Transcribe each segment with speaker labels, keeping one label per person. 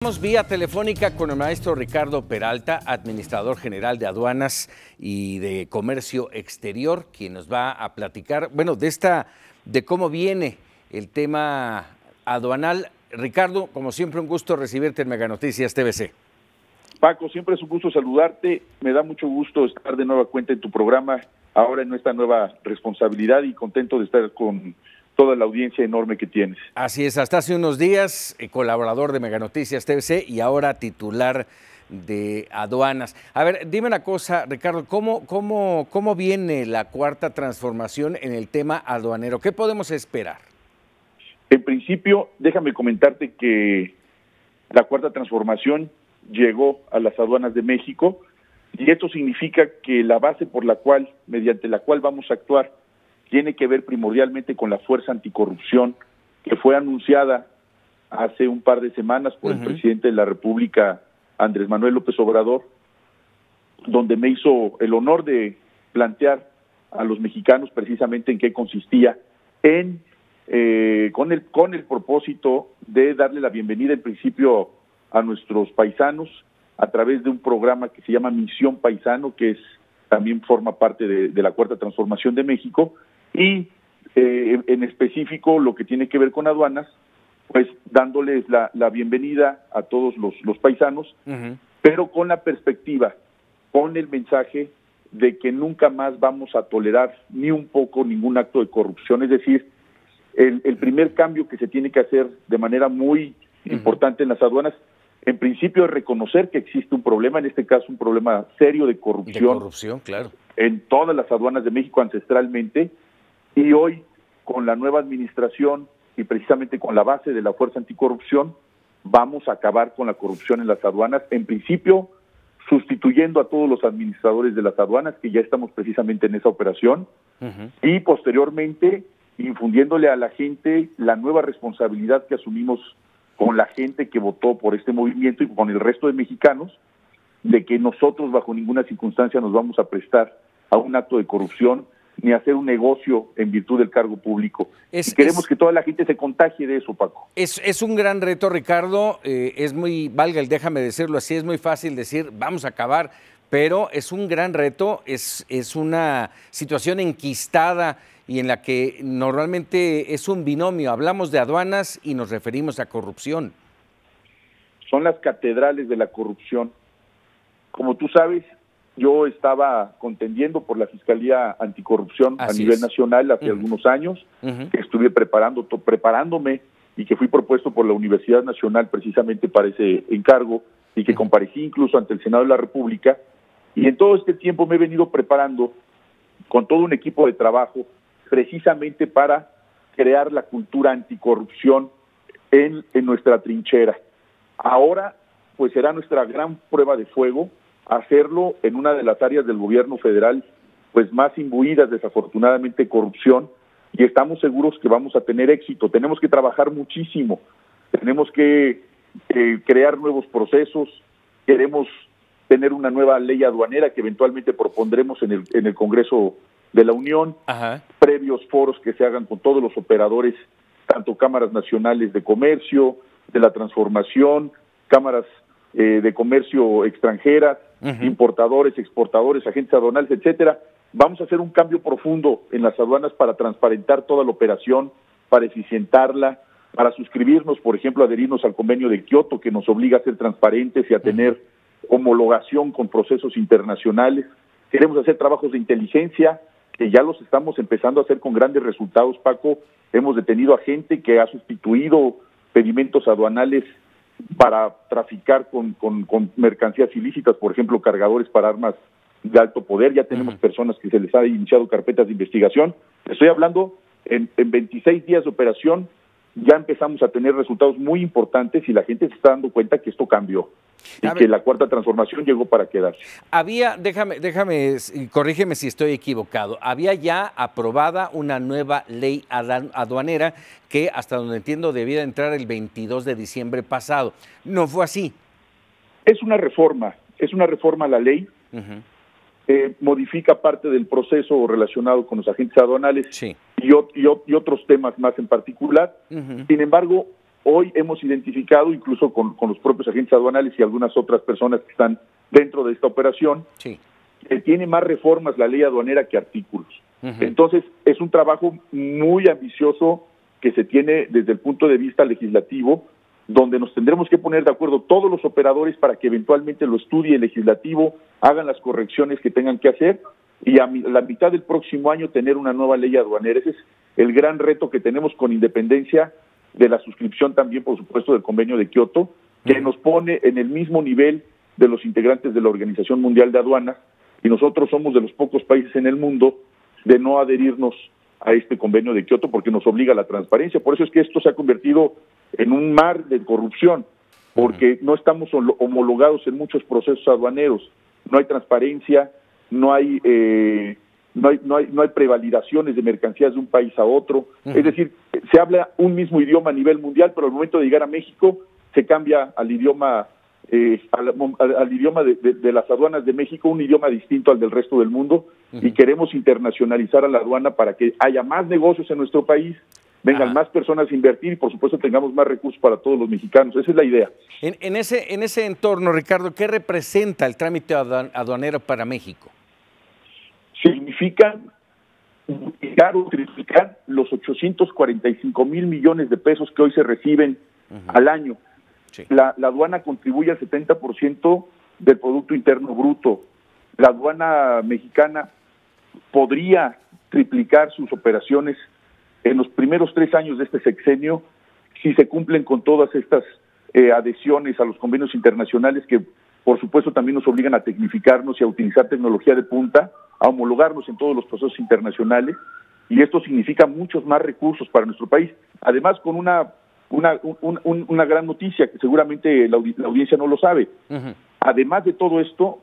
Speaker 1: Estamos vía telefónica con el maestro Ricardo Peralta, administrador general de aduanas y de comercio exterior, quien nos va a platicar, bueno, de cómo viene el tema aduanal. Ricardo, como siempre, un gusto recibirte en Mega Noticias TVC.
Speaker 2: Paco, siempre es un gusto saludarte, me da mucho gusto estar de nueva cuenta en tu programa, ahora en esta nueva responsabilidad y contento de estar con toda la audiencia enorme que tienes.
Speaker 1: Así es, hasta hace unos días, colaborador de Mega Noticias TVC y ahora titular de aduanas. A ver, dime una cosa, Ricardo, ¿cómo viene la cuarta transformación en el tema aduanero? ¿Qué podemos esperar?
Speaker 2: En principio, déjame comentarte que la cuarta transformación llegó a las aduanas de México y esto significa que la base por la cual, mediante la cual vamos a actuar, tiene que ver primordialmente con la fuerza anticorrupción que fue anunciada hace un par de semanas por el presidente de la República, Andrés Manuel López Obrador, donde me hizo el honor de plantear a los mexicanos precisamente en qué consistía, con el propósito de darle la bienvenida en principio a nuestros paisanos a través de un programa que se llama Misión Paisano, que también forma parte de la Cuarta Transformación de México, y en específico lo que tiene que ver con aduanas, pues dándoles la bienvenida a todos los paisanos, pero con la perspectiva, con el mensaje de que nunca más vamos a tolerar ni un poco ningún acto de corrupción. Es decir, el primer cambio que se tiene que hacer de manera muy importante en las aduanas, en principio es reconocer que existe un problema, en este caso un problema serio de corrupción.
Speaker 1: De corrupción, claro.
Speaker 2: En todas las aduanas de México ancestralmente, y hoy con la nueva administración y precisamente con la base de la fuerza anticorrupción, vamos a acabar con la corrupción en las aduanas, en principio sustituyendo a todos los administradores de las aduanas, que ya estamos precisamente en esa operación, y posteriormente infundiéndole a la gente la nueva responsabilidad que asumimos con la gente que votó por este movimiento y con el resto de mexicanos, de que nosotros bajo ninguna circunstancia nos vamos a prestar a un acto de corrupción ni hacer un negocio en virtud del cargo público. Queremos que toda la gente se contagie de eso, Paco.
Speaker 1: Es un gran reto, Ricardo, déjame decirlo así, es muy fácil decir vamos a acabar, pero es un gran reto, es una situación enquistada y en la que normalmente es un binomio, hablamos de aduanas y nos referimos a corrupción.
Speaker 2: Son las catedrales de la corrupción. Como tú sabes, yo estaba contendiendo por la Fiscalía Anticorrupción a nivel nacional hace algunos años, que estuve preparándome y que fui propuesto por la Universidad Nacional precisamente para ese encargo y que comparecí incluso ante el Senado de la República, y en todo este tiempo me he venido preparando con todo un equipo de trabajo precisamente para crear la cultura anticorrupción en nuestra trinchera. Ahora, pues será nuestra gran prueba de fuego hacerlo en una de las áreas del gobierno federal pues más imbuidas desafortunadamente de corrupción, y estamos seguros que vamos a tener éxito. Tenemos que trabajar muchísimo, tenemos que crear nuevos procesos, queremos tener una nueva ley aduanera que eventualmente propondremos en el Congreso de la Unión, previos foros que se hagan con todos los operadores, tanto cámaras nacionales de comercio, de la transformación, cámaras de comercio extranjeras, importadores, exportadores, agentes aduanales, etcétera. Vamos a hacer un cambio profundo en las aduanas para transparentar toda la operación, para eficientarla, para suscribirnos, por ejemplo, adherirnos al convenio de Kioto, que nos obliga a ser transparentes y a tener homologación con procesos internacionales. Queremos hacer trabajos de inteligencia, que ya los estamos empezando a hacer con grandes resultados, Paco. Hemos detenido a gente que ha sustituido pedimentos aduanales para traficar con mercancías ilícitas, por ejemplo, cargadores para armas de alto poder. Ya tenemos personas que se les ha iniciado carpetas de investigación. Estoy hablando, en 26 días de operación, ya empezamos a tener resultados muy importantes y la gente se está dando cuenta que esto cambió y que la cuarta transformación llegó para quedarse.
Speaker 1: Déjame, corrígeme si estoy equivocado, había ya aprobada una nueva ley aduanera que, hasta donde entiendo, debía entrar el 22 de diciembre pasado. ¿No fue así?
Speaker 2: Es una reforma a la ley, modifica parte del proceso relacionado con los agentes aduanales y otros temas más en particular. Sin embargo, hoy hemos identificado, incluso con los propios agentes aduanales y algunas otras personas que están dentro de esta operación,
Speaker 1: sí,
Speaker 2: que tiene más reformas la ley aduanera que artículos. Entonces, es un trabajo muy ambicioso que se tiene desde el punto de vista legislativo, donde nos tendremos que poner de acuerdo todos los operadores para que eventualmente lo estudie el legislativo, hagan las correcciones que tengan que hacer, y a la mitad del próximo año tener una nueva ley aduanera. Ese es el gran reto que tenemos, con independencia de la suscripción también, por supuesto, del convenio de Kioto, que nos pone en el mismo nivel de los integrantes de la Organización Mundial de Aduanas, y nosotros somos de los pocos países en el mundo de no adherirnos a este convenio de Kioto, porque nos obliga a la transparencia. Por eso es que esto se ha convertido en un mar de corrupción, porque no estamos homologados en muchos procesos aduaneros, no hay transparencia, no hay prevalidaciones de mercancías de un país a otro. Es decir, se habla un mismo idioma a nivel mundial, pero al momento de llegar a México se cambia al idioma al idioma de las aduanas de México, un idioma distinto al del resto del mundo, y queremos internacionalizar a la aduana para que haya más negocios en nuestro país, vengan más personas a invertir y, por supuesto, tengamos más recursos para todos los mexicanos. Esa es la idea.
Speaker 1: En ese entorno, Ricardo, ¿qué representa el trámite aduanero para México?
Speaker 2: Significa duplicar o triplicar los 845,000 millones de pesos que hoy se reciben al año. Sí. La aduana contribuye al 70% del Producto Interno Bruto. La aduana mexicana podría triplicar sus operaciones en los primeros 3 años de este sexenio si se cumplen con todas estas adhesiones a los convenios internacionales que, por supuesto, también nos obligan a tecnificarnos y a utilizar tecnología de punta, a homologarnos en todos los procesos internacionales, y esto significa muchos más recursos para nuestro país. Además, con una gran noticia que seguramente la audiencia no lo sabe. Además de todo esto,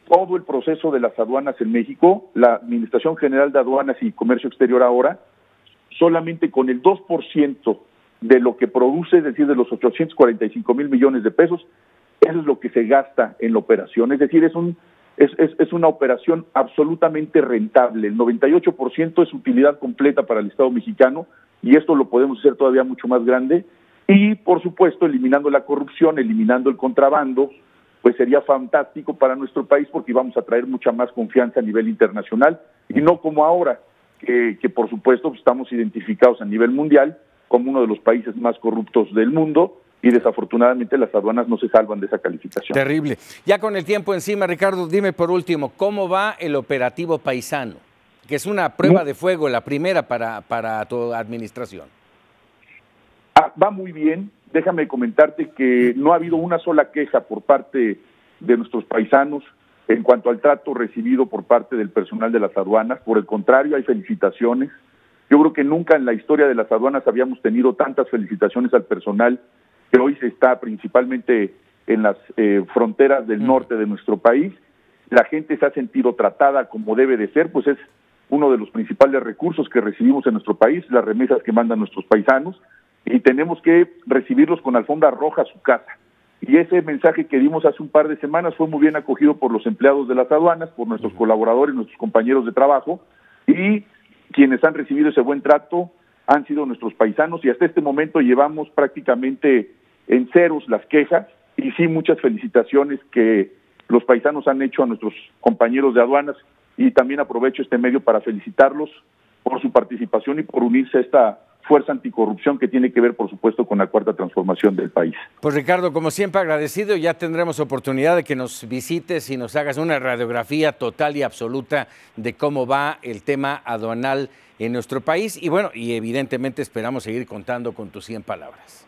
Speaker 2: todo el proceso de las aduanas en México, la Administración General de Aduanas y Comercio Exterior ahora, solamente con el 2% de lo que produce, es decir, de los 845,000 millones de pesos, eso es lo que se gasta en la operación. Es decir, es una operación absolutamente rentable. El 98% es utilidad completa para el Estado mexicano, y esto lo podemos hacer todavía mucho más grande, y por supuesto eliminando la corrupción, eliminando el contrabando, pues sería fantástico para nuestro país, porque vamos a traer mucha más confianza a nivel internacional, y no como ahora, que por supuesto estamos identificados a nivel mundial como uno de los países más corruptos del mundo, y desafortunadamente las aduanas no se salvan de esa calificación.
Speaker 1: Terrible. Ya con el tiempo encima, Ricardo, dime por último, ¿cómo va el operativo Paisano? Que es una prueba de fuego, la primera para tu administración.
Speaker 2: Va muy bien. Déjame comentarte que no ha habido una sola queja por parte de nuestros paisanos en cuanto al trato recibido por parte del personal de las aduanas. Por el contrario, hay felicitaciones. Yo creo que nunca en la historia de las aduanas habíamos tenido tantas felicitaciones al personal, que hoy se está principalmente en las fronteras del norte de nuestro país. La gente se ha sentido tratada como debe de ser, pues es uno de los principales recursos que recibimos en nuestro país, las remesas que mandan nuestros paisanos, y tenemos que recibirlos con alfombra roja a su casa. Y ese mensaje que dimos hace un par de semanas fue muy bien acogido por los empleados de las aduanas, por nuestros colaboradores, nuestros compañeros de trabajo, y quienes han recibido ese buen trato han sido nuestros paisanos, y hasta este momento llevamos prácticamente en ceros las quejas, y sí muchas felicitaciones que los paisanos han hecho a nuestros compañeros de aduanas, y también aprovecho este medio para felicitarlos por su participación y por unirse a esta fuerza anticorrupción que tiene que ver, por supuesto, con la cuarta transformación del país.
Speaker 1: Pues Ricardo, como siempre agradecido, ya tendremos oportunidad de que nos visites y nos hagas una radiografía total y absoluta de cómo va el tema aduanal en nuestro país, y bueno, y evidentemente esperamos seguir contando con tus 100 palabras.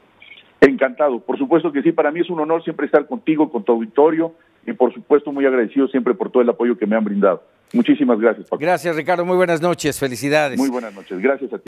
Speaker 2: Encantado, por supuesto que sí, para mí es un honor siempre estar contigo, con tu auditorio, y por supuesto muy agradecido siempre por todo el apoyo que me han brindado. Muchísimas gracias, Paco.
Speaker 1: Gracias, Ricardo, muy buenas noches, felicidades.
Speaker 2: Muy buenas noches, gracias a ti.